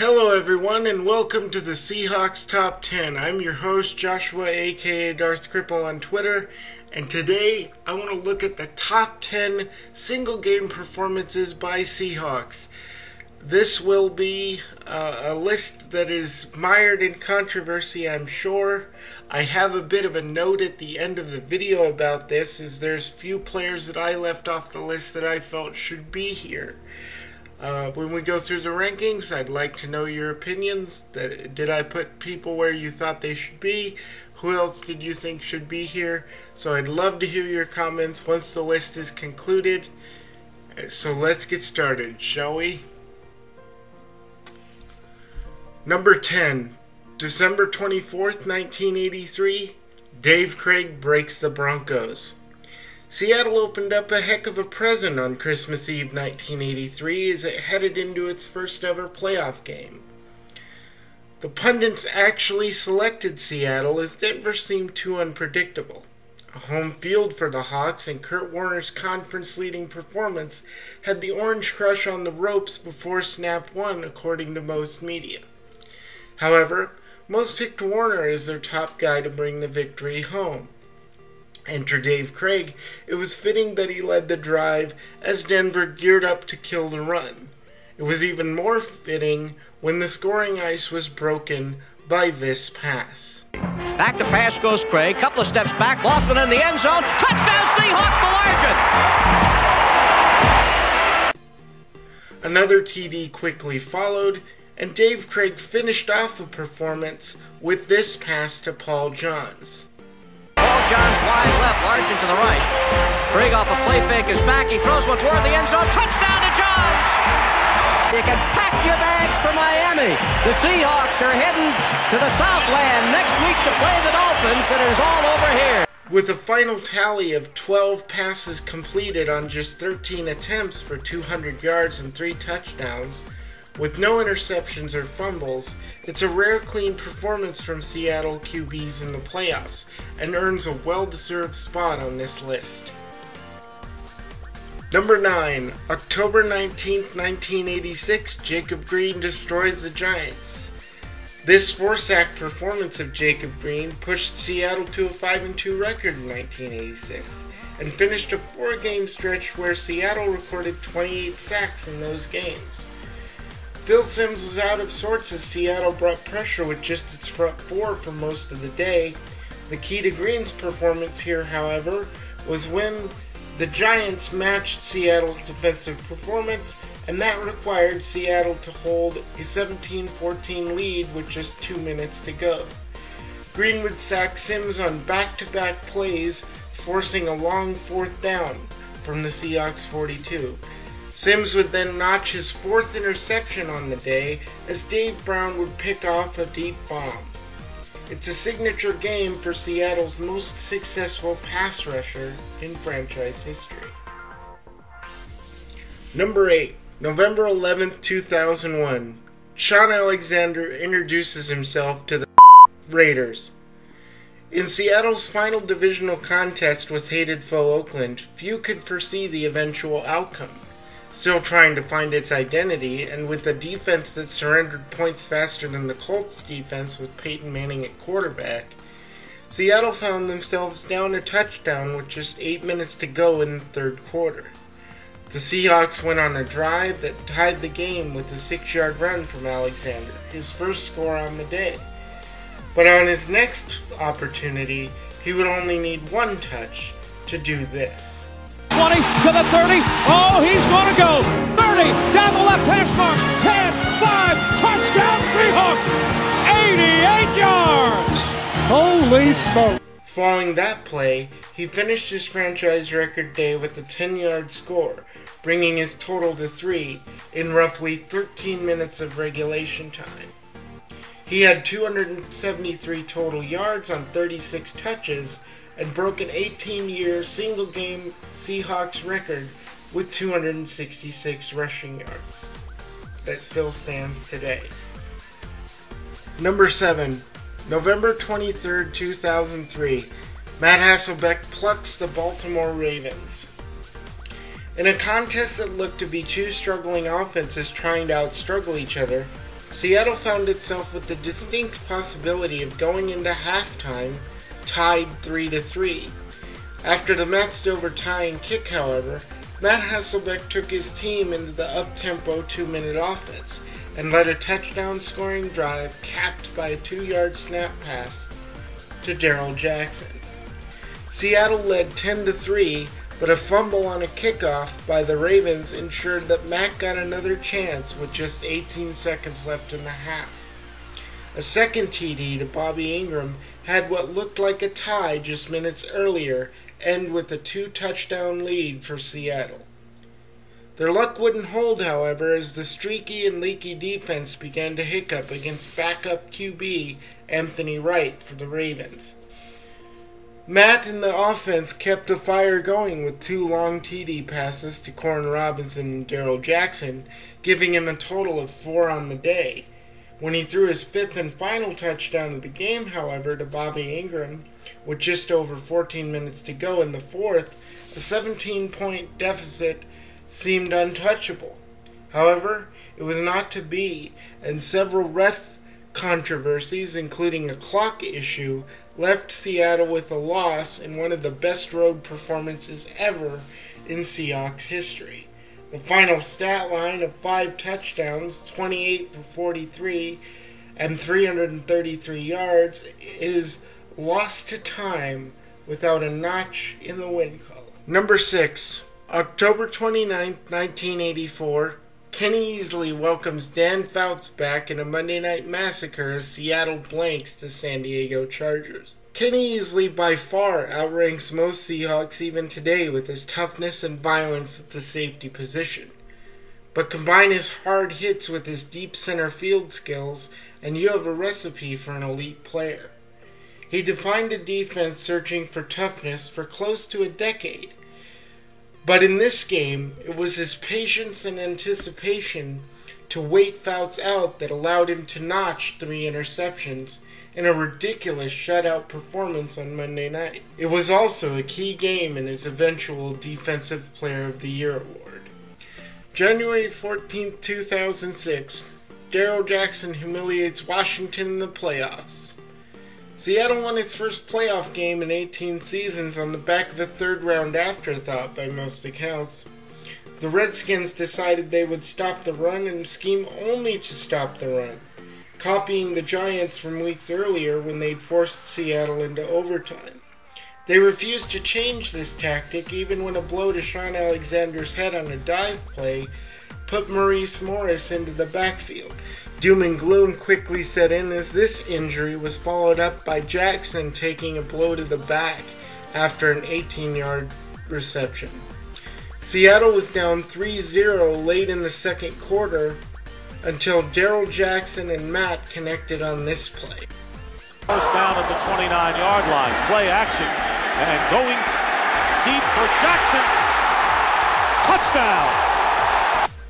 Hello everyone and welcome to the Seahawks Top 10. I'm your host Joshua aka Darth Cripple on Twitter, and today I want to look at the top 10 single game performances by Seahawks. This will be a list that is mired in controversy, I'm sure. I have a bit of a note at the end of the video about this, as there's few players that I left off the list that I felt should be here. When we go through the rankings, I'd like to know your opinions. Did I put people where you thought they should be? Who else did you think should be here? So I'd love to hear your comments once the list is concluded. So let's get started, shall we? Number 10, December 24th, 1983, Dave Krieg breaks the Broncos. Seattle opened up a heck of a present on Christmas Eve 1983 as it headed into its first ever playoff game. The pundits actually selected Seattle as Denver seemed too unpredictable. A home field for the Hawks, and Kurt Warner's conference-leading performance had the Orange Crush on the ropes before snap one, according to most media. However, most picked Warner as their top guy to bring the victory home. Enter Dave Krieg. It was fitting that he led the drive as Denver geared up to kill the run. It was even more fitting when the scoring ice was broken by this pass. Back to pass goes Krieg. Couple of steps back. Lost one in the end zone. Touchdown Seahawks to Largent. Another TD quickly followed, and Dave Krieg finished off a performance with this pass to Paul Johns. Paul Johns wide left, Largent to the right. Krieg off a play fake is back. He throws one toward the end zone. Touchdown to Johns! You can pack your bags for Miami. The Seahawks are heading to the Southland next week to play the Dolphins. It is all over here. With a final tally of 12 passes completed on just 13 attempts for 200 yards and 3 touchdowns, with no interceptions or fumbles, it's a rare clean performance from Seattle QBs in the playoffs, and earns a well-deserved spot on this list. Number 9, October 19th, 1986, Jacob Green destroys the Giants. This 4-sack performance of Jacob Green pushed Seattle to a 5-2 record in 1986, and finished a 4-game stretch where Seattle recorded 28 sacks in those games. Phil Simms was out of sorts as Seattle brought pressure with just its front four for most of the day. The key to Green's performance here, however, was when the Giants matched Seattle's defensive performance, and that required Seattle to hold a 17-14 lead with just 2 minutes to go. Green would sack Simms on back-to-back plays, forcing a long 4th down from the Seahawks 42. Simms would then notch his 4th interception on the day as Dave Brown would pick off a deep bomb. It's a signature game for Seattle's most successful pass rusher in franchise history. Number 8, November 11th, 2001. Shaun Alexander introduces himself to the Raiders. In Seattle's final divisional contest with hated foe Oakland, few could foresee the eventual outcome. Still trying to find its identity, and with a defense that surrendered points faster than the Colts' defense with Peyton Manning at quarterback, Seattle found themselves down a touchdown with just 8 minutes to go in the third quarter. The Seahawks went on a drive that tied the game with a 6-yard run from Alexander, his first score on the day. But on his next opportunity, he would only need 1 touch to do this. 20 to the 30. Oh, he's going to go. 30 down the left hash mark. 10, 5, touchdown Seahawks. 88 yards. Holy smoke. Following that play, he finished his franchise record day with a 10-yard score, bringing his total to 3 in roughly 13 minutes of regulation time. He had 273 total yards on 36 touches, and broke an 18-year single-game Seahawks record with 266 rushing yards. That still stands today. Number 7, November 23rd, 2003. Matt Hasselbeck plucks the Baltimore Ravens. In a contest that looked to be two struggling offenses trying to outstruggle each other, Seattle found itself with the distinct possibility of going into halftime tied 3-3. After the Matt-Stover tying kick, however, Matt Hasselbeck took his team into the up-tempo 2-minute offense and led a touchdown-scoring drive capped by a 2-yard snap pass to Darryl Jackson. Seattle led 10-3, but a fumble on a kickoff by the Ravens ensured that Matt got another chance with just 18 seconds left in the half. A second TD to Bobby Ingram had what looked like a tie just minutes earlier end with a 2-touchdown lead for Seattle. Their luck wouldn't hold, however, as the streaky and leaky defense began to hiccup against backup QB Anthony Wright for the Ravens. Matt and the offense kept the fire going with 2 long TD passes to Corn Robinson and Darryl Jackson, giving him a total of 4 on the day. When he threw his 5th and final touchdown of the game, however, to Bobby Ingram, with just over 14 minutes to go in the 4th, a 17-point deficit seemed untouchable. However, it was not to be, and several ref controversies, including a clock issue, left Seattle with a loss in one of the best road performances ever in Seahawks history. The final stat line of 5 touchdowns, 28 for 43, and 333 yards is lost to time without a notch in the win column. Number 6. October 29, 1984, Kenny Easley welcomes Dan Fouts back in a Monday Night Massacre as Seattle blanks the San Diego Chargers. Kenny Easley by far outranks most Seahawks even today with his toughness and violence at the safety position. But combine his hard hits with his deep center field skills and you have a recipe for an elite player. He defined a defense searching for toughness for close to a decade. But in this game, it was his patience and anticipation to wait Fouts out that allowed him to notch 3 interceptions in a ridiculous shutout performance on Monday night. It was also a key game in his eventual Defensive Player of the Year award. January 14, 2006, Darryl Jackson humiliates Washington in the playoffs. Seattle won its first playoff game in 18 seasons on the back of a third-round afterthought by most accounts. The Redskins decided they would stop the run and scheme only to stop the run, copying the Giants from weeks earlier when they'd forced Seattle into overtime. They refused to change this tactic even when a blow to Shaun Alexander's head on a dive play put Maurice Morris into the backfield. Doom and gloom quickly set in as this injury was followed up by Jackson taking a blow to the back after an 18-yard reception. Seattle was down 3-0 late in the second quarter until Darryl Jackson and Matt connected on this play. First down at the 29-yard line. Play action and going deep for Jackson. Touchdown!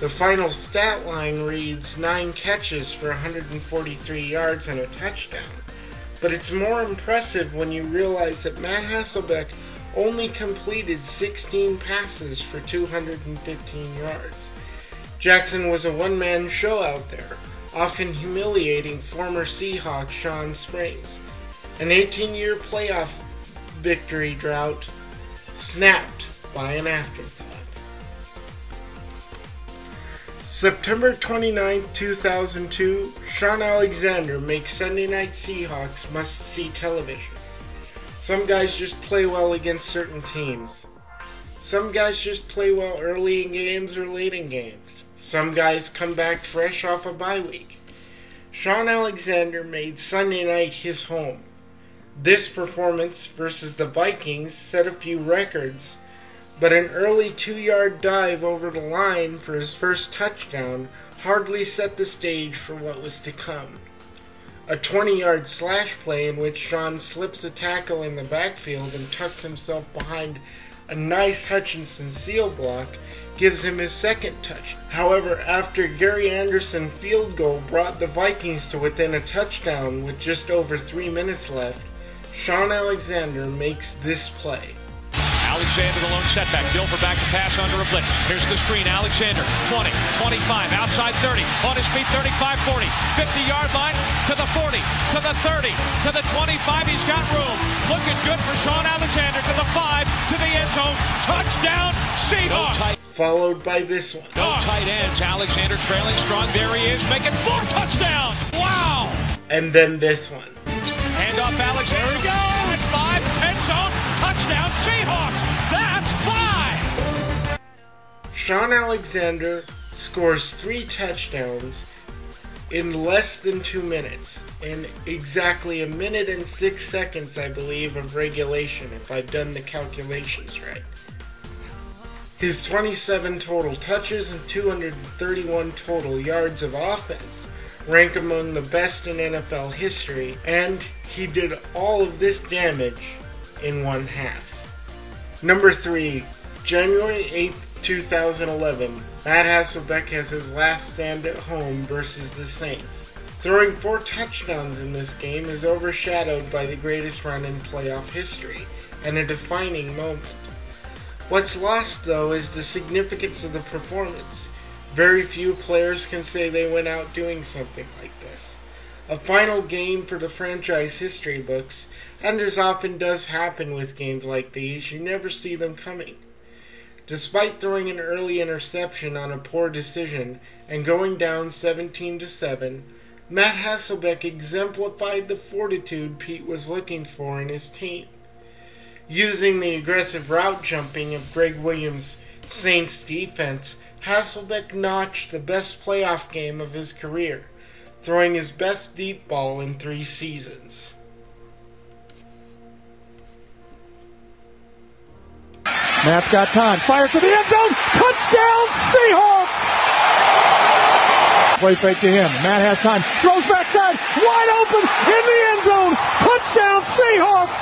The final stat line reads 9 catches for 143 yards and a touchdown. But it's more impressive when you realize that Matt Hasselbeck only completed 16 passes for 215 yards. Jackson was a one-man show out there, often humiliating former Seahawk Shaun Springs. An 18-year playoff victory drought snapped by an afterthought. September 29, 2002, Shaun Alexander makes Sunday Night Seahawks must-see television. Some guys just play well against certain teams. Some guys just play well early in games or late in games. Some guys come back fresh off a bye week. Shaun Alexander made Sunday night his home. This performance versus the Vikings set a few records, but an early 2-yard dive over the line for his first touchdown hardly set the stage for what was to come. A 20-yard slash play in which Shaun slips a tackle in the backfield and tucks himself behind a nice Hutchinson seal block gives him his second touch. However, after Gary Anderson field goal brought the Vikings to within a touchdown with just over 3 minutes left, Shaun Alexander makes this play. Alexander, the lone setback. Dilfer back to pass under a blitz. Here's the screen. Alexander, 20, 25, outside 30, on his feet, 35, 40, 50-yard line, to the 40, to the 30, to the 25. He's got room. Looking good for Shaun Alexander, to the 5, to the end zone. Touchdown, Seahawks. Followed by this one. No tight ends. Alexander trailing strong. There he is, making 4 touchdowns. Wow. And then this one. Hand off Alexander. There he goes. 5, end zone, touchdown, Seahawks. That's 5. Shaun Alexander scores 3 touchdowns in less than 2 minutes, in exactly 1 minute and 6 seconds, I believe, of regulation, if I've done the calculations right. His 27 total touches and 231 total yards of offense rank among the best in NFL history, and he did all of this damage in 1 half. Number 3, January 8th, 2011, Matt Hasselbeck has his last stand at home versus the Saints. Throwing 4 touchdowns in this game is overshadowed by the greatest run in playoff history, and a defining moment. What's lost, though, is the significance of the performance. Very few players can say they went out doing something like this. A final game for the franchise history books, and as often does happen with games like these, you never see them coming. Despite throwing an early interception on a poor decision and going down 17-7, Matt Hasselbeck exemplified the fortitude Pete was looking for in his team. Using the aggressive route jumping of Greg Williams' Saints defense, Hasselbeck notched the best playoff game of his career, throwing his best deep ball in 3 seasons. Matt's got time. Fire to the end zone. Touchdown, Seahawks! Play fake to him. Matt has time. Throws backside. Wide open in the end zone. Touchdown, Seahawks!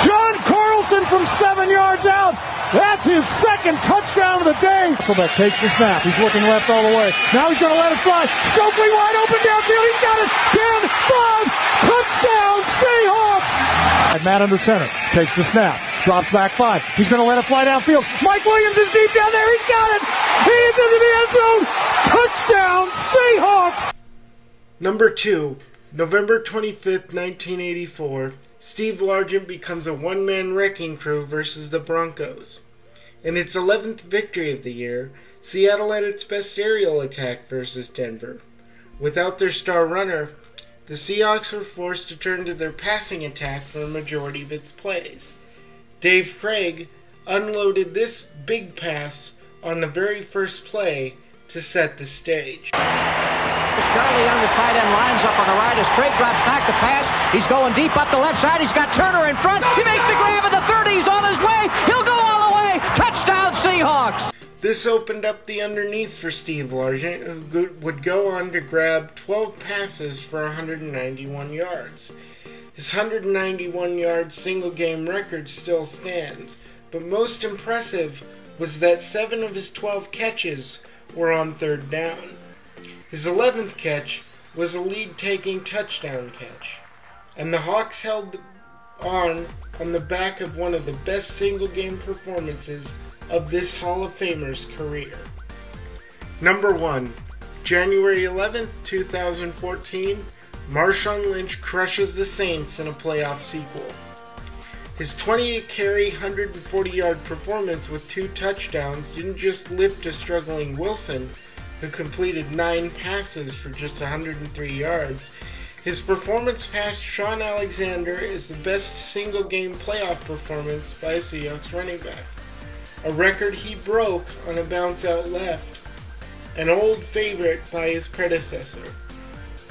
John Carlson from 7 yards out. That's his 2nd touchdown of the day. Hasselbeck takes the snap. He's looking left all the way. Now he's going to let it fly. Stokely wide open downfield. He's got it. 10, 5. Touchdown, Seahawks! Matt under center. Takes the snap. Drops back 5. He's going to let it fly downfield. Mike Williams is deep down there. He's got it. He's into the end zone. Touchdown, Seahawks! Number 2, November 25th, 1984. Steve Largent becomes a one-man wrecking crew versus the Broncos. In its 11th victory of the year, Seattle had its best aerial attack versus Denver. Without their star runner, the Seahawks were forced to turn to their passing attack for a majority of its plays. Dave Craig unloaded this big pass on the very first play to set the stage. Charlie on the tight end lines up on the right as Craig drops back to pass. He's going deep up the left side. He's got Turner in front. He makes the grab at the 30. He's on his way. He'll go all the way. Touchdown, Seahawks. This opened up the underneath for Steve Largent, who would go on to grab 12 passes for 191 yards. His 191-yard single-game record still stands, but most impressive was that 7 of his 12 catches were on 3rd down. His 11th catch was a lead-taking touchdown catch, and the Hawks held on the back of one of the best single-game performances of this Hall of Famer's career. Number 1, January 11th, 2014, Marshawn Lynch crushes the Saints in a playoff sequel. His 28-carry, 140-yard performance with 2 touchdowns didn't just lift a struggling Wilson, who completed 9 passes for just 103 yards. His performance past Shaun Alexander is the best single-game playoff performance by a Seahawks running back, a record he broke on a bounce-out left, an old favorite by his predecessor,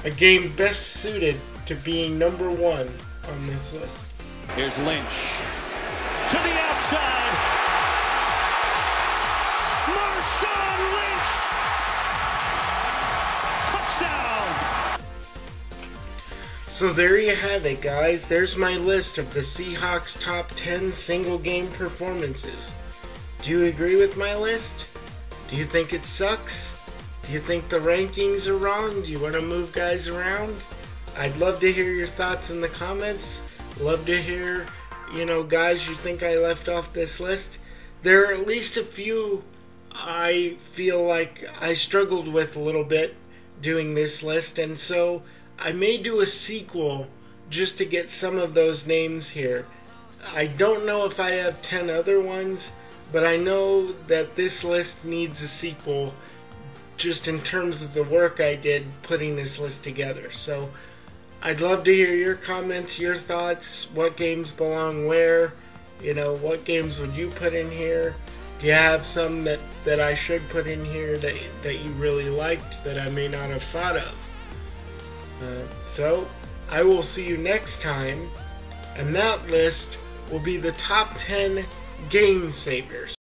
a game best suited to being number 1 on this list. Here's Lynch to the outside. Marshawn Lynch. Touchdown. So there you have it, guys. There's my list of the Seahawks' top 10 single-game performances. Do you agree with my list? Do you think it sucks? Do you think the rankings are wrong? Do you want to move guys around? I'd love to hear your thoughts in the comments. Love to hear guys you think I left off this list, there are at least a few I feel like I struggled with a little bit doing this list, and so I may do a sequel just to get some of those names here. I don't know if I have 10 other ones, but I know that this list needs a sequel just in terms of the work I did putting this list together. So I'd love to hear your comments, your thoughts, what games belong where, what games would you put in here? Do you have some that I should put in here that you really liked that I may not have thought of? So I will see you next time, and that list will be the top 10 game savers.